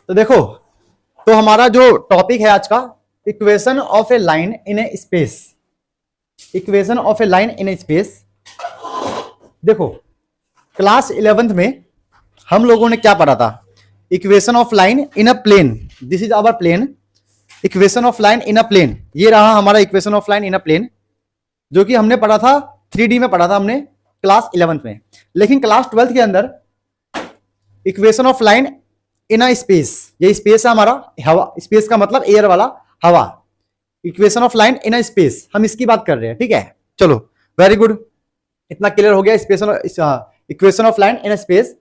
तो देखो, तो हमारा जो टॉपिक है आज का, equation of a line in a space. Equation of a line in a space. देखो, क्लास 11th में हम लोगों ने क्या पढ़ा था? Equation of line in a plane. This is our plane. Equation of line in a plane, ये रहा हमारा equation of line in a plane, जो कि हमने पढ़ा था 3D में पढ़ा था हमने क्लास 11th में। लेकिन क्लास 12th के अंदर equation of line in a space, ये स्पेस है हमारा, हवा, स्पेस का मतलब एयर वाला हवा। Equation of line in a space, हम इसकी बात कर रहे हैं, ठीक है। चलो, वेरी गुड, इतना क्लियर हो गया। Equation of line in a space.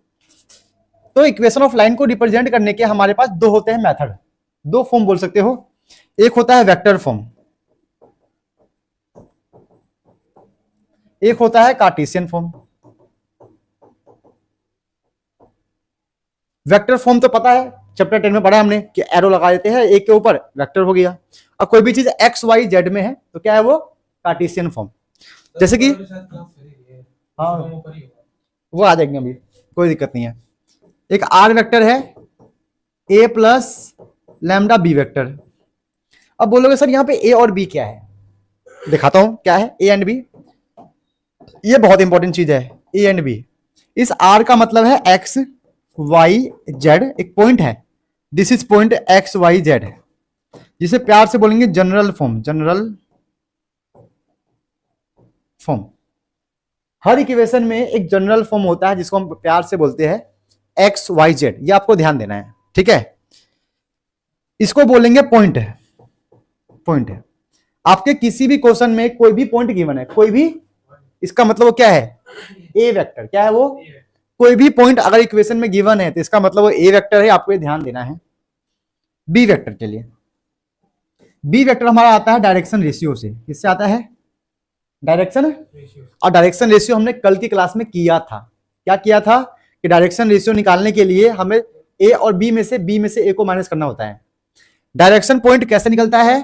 तो इक्वेशन ऑफ लाइन को रिप्रेजेंट करने के हमारे पास दो होते हैं मेथड, दो फॉर्म बोल सकते हो। एक होता है वेक्टर फॉर्म, एक होता है कार्टेशियन फॉर्म। वेक्टर फॉर्म तो पता है, चैप्टर 10 में पढ़ा हमने कि एरो लगा देते हैं एक के ऊपर, वेक्टर हो गया। और कोई भी चीज एक्स वाई जेड में है तो क्या है वो? Cartesian form. जैसे कि हाँ, वो आ जाएंगे अभी, कोई दिक्कत नहीं है। एक आर वेक्टर है, ए प्लस लैम्डा बी वेक्टर। अब बोलोगे सर यहाँ पे ए और बी क्या है? दिखाता हूं क्या है ए एंड बी। ये बहुत इंपॉर्टेंट चीज है, ए एंड बी। इस आर का मतलब है एक्स वाई जेड, एक पॉइंट है, this is point X Y Z, जिसे प्यार से बोलेंगे जनरल फॉर्म। जनरल फॉर्म, हर इक्वेशन में एक जनरल फॉर्म होता है जिसको हम प्यार से बोलते हैं एक्स वाई जेड। ये आपको ध्यान देना है, ठीक है। इसको बोलेंगे पॉइंट है। पॉइंट है आपके किसी भी क्वेश्चन में कोई भी पॉइंट गिवन है, कोई भी, इसका मतलब वो क्या है? ए वेक्टर। क्या है वो? कोई भी पॉइंट अगर इक्वेशन में गिवन है तो इसका मतलब वो ए वेक्टर है, आपको ये ध्यान देना है। बी वेक्टर, चलिए, बी वेक्टर हमारा आता है डायरेक्शन रेशियो से। किससे आता है? Direction ratio. और डायरेक्शन रेशियो हमने कल की क्लास में किया था। क्या किया था? कि डायरेक्शन रेशियो निकालने के लिए हमें ए और बी में से ए को माइनस करना होता है। डायरेक्शन पॉइंट कैसे निकलता है?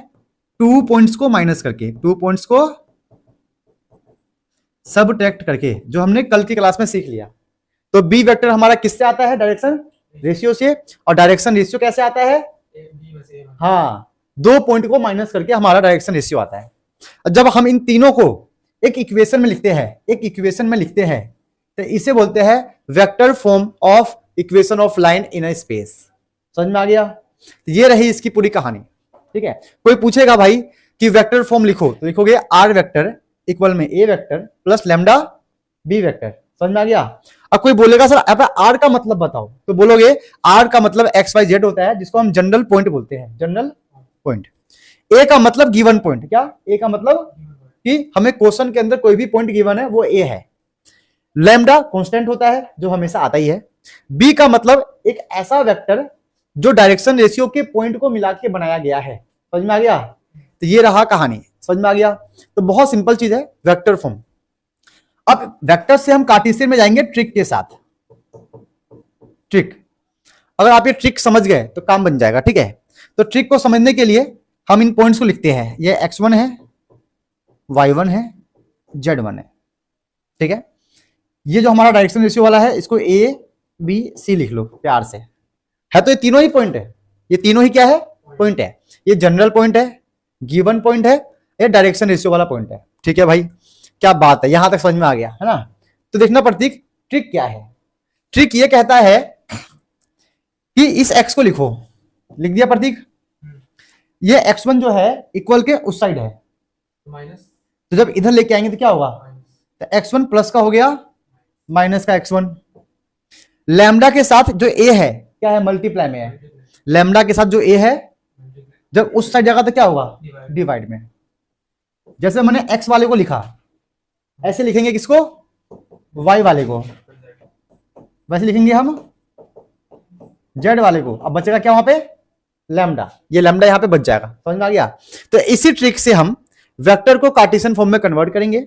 2 पॉइंट्स को माइनस करके, 2 पॉइंट्स को सबट्रैक्ट करके, जो हमने कल की क्लास में सीख लिया। तो बी वेक्टर हमारा किससे आता है? डायरेक्शन रेशियो से। और डायरेक्शन रेशियो कैसे आता है? हाँ, 2 पॉइंट को माइनस करके हमारा डायरेक्शन रेशियो आता है। जब हम इन तीनों को एक इक्वेशन में लिखते हैं, तो इसे बोलते हैं vector form of equation of line in a space. समझ में आ गया? तो ये रही इसकी पूरी कहानी, ठीक है। कोई पूछेगा भाई कि वेक्टर फॉर्म लिखो, तो लिखोगे आर वेक्टर इक्वल में A vector plus lambda B vector. समझ में आ गया? अब कोई बोलेगा सर अब आर का मतलब बताओ, तो बोलोगे आर का मतलब एक्स वाई जेड होता है, जिसको हम जनरल पॉइंट बोलते हैं, जनरल पॉइंट। ए का मतलब गिवन पॉइंट। क्या? ए का मतलब कि हमें क्वेश्चन के अंदर कोई भी पॉइंट गिवन है वो ए है। लैम्डा कांस्टेंट होता है जो हमेशा आता ही है। बी का मतलब एक ऐसा वेक्टर जो डायरेक्शन रेशियो के पॉइंट को मिला के बनाया गया है। समझ में आ गया? तो ये रहा कहानी। समझ में आ गया? तो बहुत सिंपल चीज है वेक्टर फॉर्म। अब वेक्टर से हम कार्टेशियन में जाएंगे ट्रिक के साथ। ट्रिक, अगर आप ये ट्रिक समझ गए तो काम बन जाएगा, ठीक है। तो ट्रिक को समझने के लिए हम इन पॉइंट्स को लिखते हैं। ये x1 है, y1 है, z1 है, ठीक है। ये जो हमारा डायरेक्शन रेशियो वाला है, इसको a b c लिख लो प्यार से। है तो ये तीनों ही पॉइंट है, ये तीनों ही क्या है? पॉइंट है। ये जनरल पॉइंट है, गिवन पॉइंट है, ये डायरेक्शन रेशियो वाला पॉइंट है, ठीक है भाई। क्या बात है, यहां तक समझ में आ गया है ना? तो देखना प्रतीक, ट्रिक क्या है? ट्रिक ये कहता है कि इस x को लिखो, लिख दिया प्रतीक। ये x1 जो है इक्वल के उस साइड है, तो जब इधर लेके आएंगे तो क्या होगा? तो x1 प्लस का हो गया माइनस का x1। लैम्डा के साथ जो a है क्या है? मल्टीप्लाई में है। लैम्डा के साथ जो a है जब उस साइड जाएगा तो क्या होगा? डिवाइड में। जैसे मैंने x वाले को लिखा, ऐसे लिखेंगे किसको? y वाले को, वैसे लिखेंगे हम z वाले को। अब बचेगा क्या वहां पे? लैम्डा। ये लैम्डा यहां पे बच जाएगा। समझ में आ गया? तो इसी ट्रिक से हम वेक्टर को कार्टेशियन फॉर्म में कन्वर्ट करेंगे।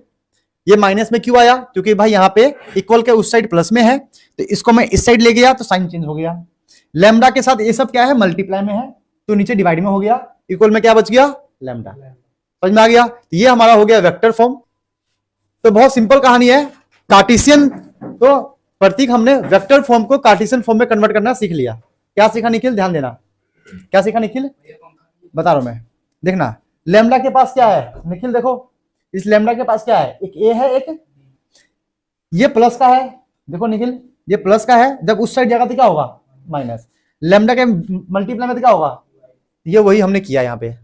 ये माइनस में क्यों आया? क्योंकि भाई यहां पे इक्वल के उस साइड प्लस में है, तो इसको मैं इस साइड ले गया तो साइन चेंज हो गया। लैम्डा के साथ ये सब क्या है? मल्टीप्लाई में है, तो नीचे डिवाइड में हो गया। इक्वल में क्या बच गया? लैम्डा। समझ में आ गया? ये हमारा हो गया वेक्टर फॉर्म। तो बहुत सिंपल कहानी है। कार्टेशियन, तो प्रतीक हमने वेक्टर फॉर्म को कार्टेशियन फॉर्म में कन्वर्ट करना सीख लिया, क्या सीखा निखिल, ध्यान देना, क्या सीखा निखिल, बता रहा हूं मैं, देखना लैम्डा के पास क्या है निखिल, देखो इस लैम्डा के पास क्या है, एक ए है, एक ये प्लस का है, देखो निखिल ये प्लस का है, जब उस साइड जाएगा तो क्या होगा माइनस, लैम्डा के मल्टीप्लाई में तो क्या होगा, ये वही हमने किया यहाँ पे,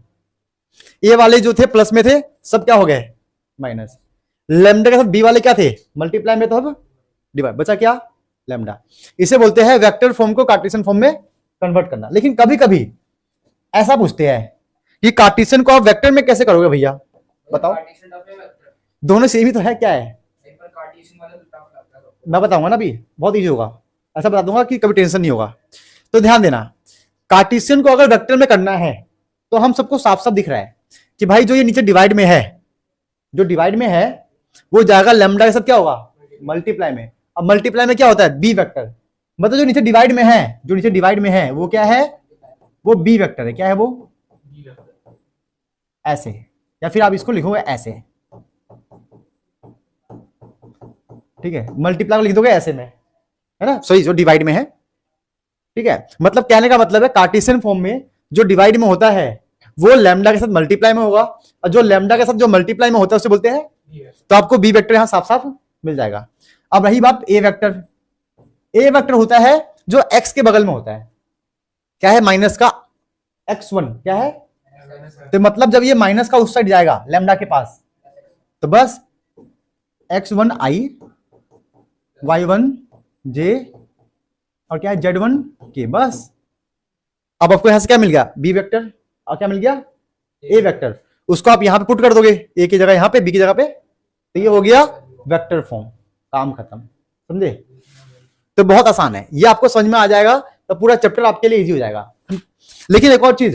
ए वाले जो थे प्लस में थे सब क्या हो गए माइनस, लैम्डा के साथ बी वाले क्या थे मल्टीप्लाई में, तो अब डिवाइड, बचा क्या लैम्डा। इसे बोलते हैं वेक्टर फॉर्म को कार्टेशियन फॉर्म में कन्वर्ट करना। लेकिन कभी कभी ऐसा पूछते हैं कि कार्टेशियन को आप वेक्टर में कैसे करोगे भैया, बताओ, दोनों सेम ही तो है, क्या है, मैं बताऊंगा ना अभी, बहुत इजी होगा, ऐसा बता दूंगा कि कभी टेंशन नहीं होगा। तो ध्यान देना, कार्टेशियन को अगर वेक्टर में करना है तो हम सबको साफ साफ दिख रहा है कि भाई जो ये नीचे डिवाइड में है, जो डिवाइड में है वो जाएगा लैम्डा के साथ क्या होगा मल्टीप्लाई में। अब मल्टीप्लाई में क्या होता है बी वेक्टर, मतलब जो नीचे डिवाइड में है, जो नीचे डिवाइड में है वो क्या है, वो बी वेक्टर है, क्या है वो, ऐसे, या फिर आप इसको लिखोगे ऐसे, ठीक है, मल्टीप्लाई लिख दोगे ऐसे में, है ना, सही, जो डिवाइड में है, ठीक है। मतलब कहने का मतलब है कार्टेशियन फॉर्म में जो डिवाइड में होता है वो लैम्डा के साथ मल्टीप्लाई में होगा, और जो लैम्डा के साथ जो मल्टीप्लाई में होता है उसे बोलते हैं, तो आपको बी वेक्टर यहां साफ साफ मिल जाएगा। अब रही बात ए वेक्टर, ए वेक्टर होता है जो एक्स के बगल में होता है, क्या है माइनस का x1, क्या है, तो मतलब जब ये माइनस का उस साइड जाएगा लैम्डा के पास तो बस x1 i y1 j और क्या है z1 k, बस। अब आपको यहां से क्या मिल गया बी वेक्टर, और क्या मिल गया ए वेक्टर, उसको आप यहां पे पुट कर दोगे, ए की जगह यहां पे, बी की जगह पे, तो ये हो गया वेक्टर फॉर्म, काम खत्म, समझे। तो बहुत आसान है, ये आपको समझ में आ जाएगा तो पूरा चैप्टर आपके लिए इजी हो जाएगा। लेकिन एक और चीज,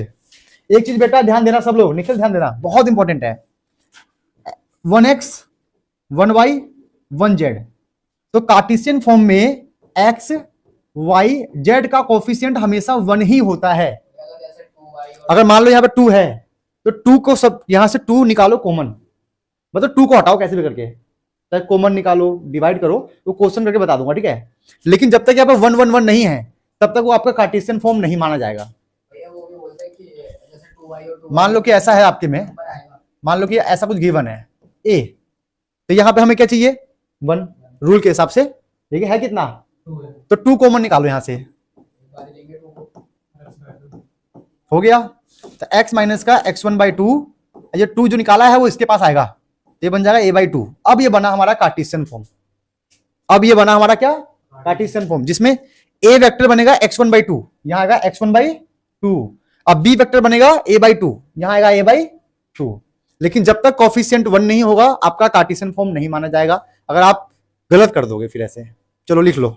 एक चीज बेटा ध्यान देना सब लोग, निखिल ध्यान देना, बहुत इंपॉर्टेंट है, 1x 1y 1z, तो कार्टेशियन फॉर्म में x y z का कोफिशिएंट हमेशा 1 ही होता है। अगर मान लो यहाँ पे 2 है तो 2 को सब यहां से 2 निकालो कॉमन, मतलब 2 को हटाओ कैसे भी करके, चाहे कॉमन निकालो डिवाइड करो, वो क्वेश्चन करके बता दूंगा, ठीक है। लेकिन जब तक यहाँ पे 1 1 1 नहीं है तब तक वो आपका कार्टेशियन फॉर्म नहीं माना जाएगा। मान लो कि ऐसा है आपके में, मान लो कि ऐसा कुछ गिवन है ए, तो यहां पे हमें क्या चाहिए 1, रूल के हिसाब से, ठीक है कितना, तो 2 कॉमन निकालो यहां से, हो गया। तो x माइनस का x1/2, ये 2 जो निकाला है वो इसके पास आएगा, ये बन जाएगा a/2। अब ये बना हमारा कार्टेशियन फॉर्म, अब ये बना हमारा क्या कार्टेशियन फॉर्म, जिसमें a वेक्टर बनेगा x1/2, यहां आएगा x1/2, अब b वेक्टर बनेगा a/2, यहां आएगा a/2। लेकिन जब तक कोफिशिएंट 1 नहीं होगा आपका कार्टेशियन फॉर्म नहीं माना जाएगा, अगर आप गलत कर दोगे फिर ऐसे। चलो लिख लो।